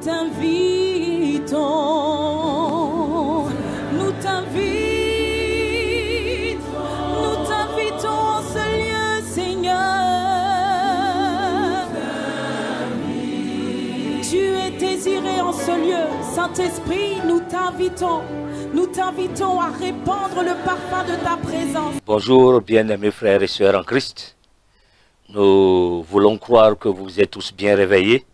t'invitons, nous t'invitons en ce lieu, Seigneur. Tu es désiré en ce lieu, Saint-Esprit, nous t'invitons à répandre le parfum de ta présence. Bonjour, bien-aimés frères et sœurs en Christ. Nous voulons croire que vous êtes tous bien réveillés.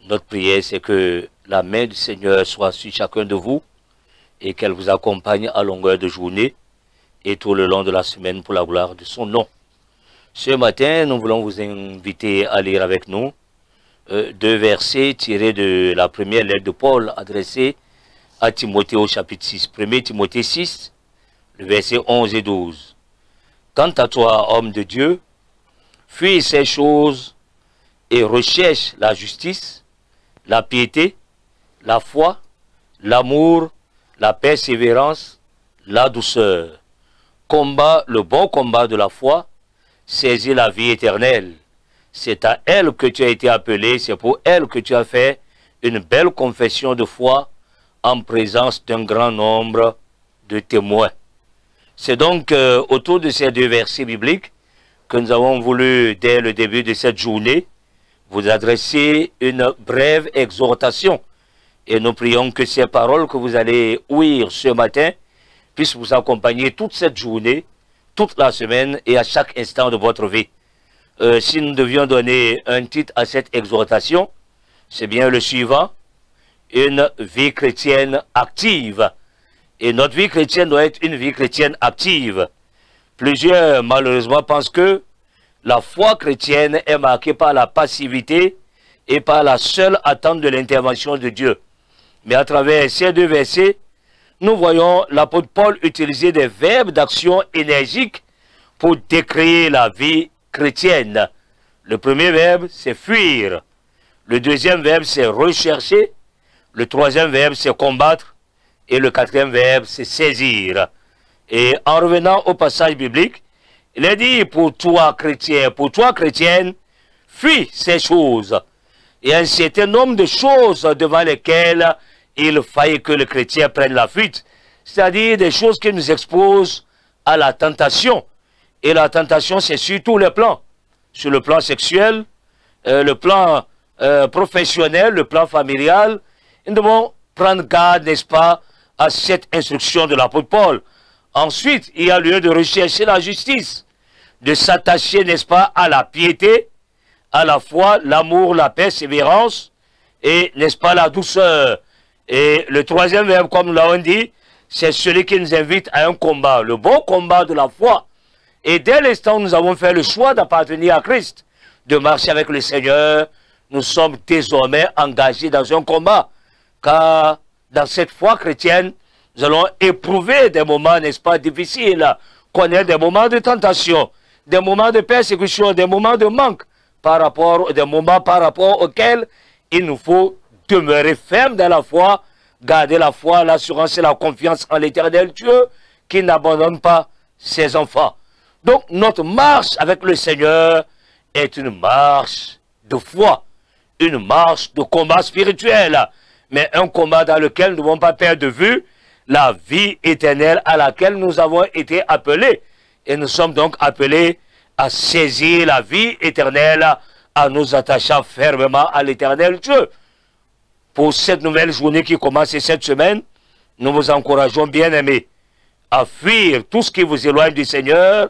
Notre prière, c'est que la main du Seigneur soit sur chacun de vous et qu'elle vous accompagne à longueur de journée et tout le long de la semaine pour la gloire de son nom. Ce matin, nous voulons vous inviter à lire avec nous deux versets tirés de la première lettre de Paul adressée à Timothée au chapitre 6. 1 Timothée 6, le verset 11 et 12. Quant à toi, homme de Dieu, fuis ces choses et recherche la justice, la piété, la foi, l'amour, la persévérance, la douceur. Combat le bon combat de la foi, saisis la vie éternelle. C'est à elle que tu as été appelé, c'est pour elle que tu as fait une belle confession de foi en présence d'un grand nombre de témoins. C'est donc autour de ces deux versets bibliques que nous avons voulu, dès le début de cette journée, vous adresser une brève exhortation. Et nous prions que ces paroles que vous allez ouïr ce matin puissent vous accompagner toute cette journée, toute la semaine et à chaque instant de votre vie. Si nous devions donner un titre à cette exhortation, c'est bien le suivant: une vie chrétienne active. Et notre vie chrétienne doit être une vie chrétienne active. Plusieurs, malheureusement, pensent que la foi chrétienne est marquée par la passivité et par la seule attente de l'intervention de Dieu. Mais à travers ces deux versets, nous voyons l'apôtre Paul utiliser des verbes d'action énergiques pour décrire la vie chrétienne. Le premier verbe, c'est fuir. Le deuxième verbe, c'est rechercher. Le troisième verbe, c'est combattre. Et le quatrième verbe, c'est saisir. Et en revenant au passage biblique, il est dit: pour toi chrétien, pour toi chrétienne, fuis ces choses. Et un certain nombre de choses devant lesquelles il faille que le chrétien prenne la fuite. C'est-à-dire des choses qui nous exposent à la tentation. Et la tentation, c'est sur tous les plans. Sur le plan sexuel, le plan professionnel, le plan familial. Nous devons prendre garde, n'est-ce pas, à cette instruction de l'apôtre Paul. Ensuite, il y a lieu de rechercher la justice, de s'attacher, n'est-ce pas, à la piété, à la foi, l'amour, la persévérance et, n'est-ce pas, la douceur. Et le troisième verbe, comme nous l'avons dit, c'est celui qui nous invite à un combat, le bon combat de la foi. Et dès l'instant où nous avons fait le choix d'appartenir à Christ, de marcher avec le Seigneur, nous sommes désormais engagés dans un combat. Car dans cette foi chrétienne, nous allons éprouver des moments, n'est-ce pas, difficiles, connaître des moments de tentation, des moments de persécution, des moments de manque, des moments par rapport auxquels il nous faut demeurer ferme dans la foi, garder la foi, l'assurance et la confiance en l'Éternel Dieu qui n'abandonne pas ses enfants. Donc notre marche avec le Seigneur est une marche de foi, une marche de combat spirituel, mais un combat dans lequel nous ne devons pas perdre de vue la vie éternelle à laquelle nous avons été appelés. Et nous sommes donc appelés à saisir la vie éternelle en nous attachant fermement à l'Éternel Dieu. Pour cette nouvelle journée qui commence cette semaine, nous vous encourageons, bien-aimés, à fuir tout ce qui vous éloigne du Seigneur,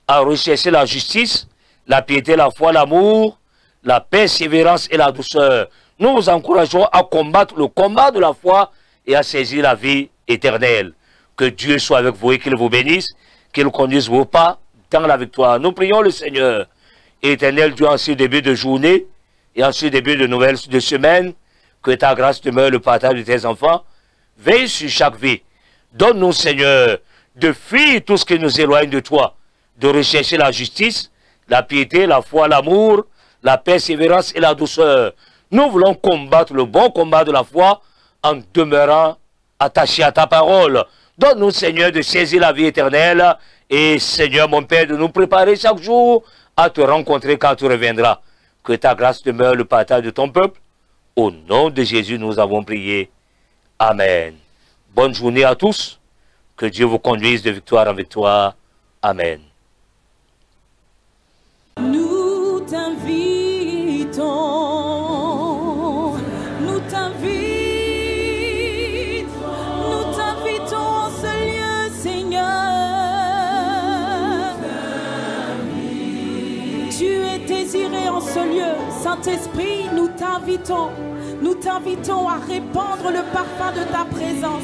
à rechercher la justice, la piété, la foi, l'amour, la persévérance et la douceur. Nous vous encourageons à combattre le combat de la foi et à saisir la vie éternelle. Que Dieu soit avec vous et qu'il vous bénisse, qu'il conduise vos pas dans la victoire. Nous prions le Seigneur. Éternel Dieu, en ce début de journée et en ce début de semaine, que ta grâce demeure le partage de tes enfants. Veille sur chaque vie. Donne-nous, Seigneur, de fuir tout ce qui nous éloigne de toi, de rechercher la justice, la piété, la foi, l'amour, la persévérance et la douceur. Nous voulons combattre le bon combat de la foi en demeurant attachés à ta parole. Donne-nous, Seigneur, de saisir la vie éternelle et, Seigneur, mon Père, de nous préparer chaque jour à te rencontrer quand tu reviendras. Que ta grâce demeure le partage de ton peuple. Au nom de Jésus, nous avons prié. Amen. Bonne journée à tous. Que Dieu vous conduise de victoire en victoire. Amen. Nous t'invitons, nous t'invitons en ce lieu, Seigneur. Tu es désiré en ce lieu, Saint-Esprit, nous t'invitons à répandre le parfum de ta présence.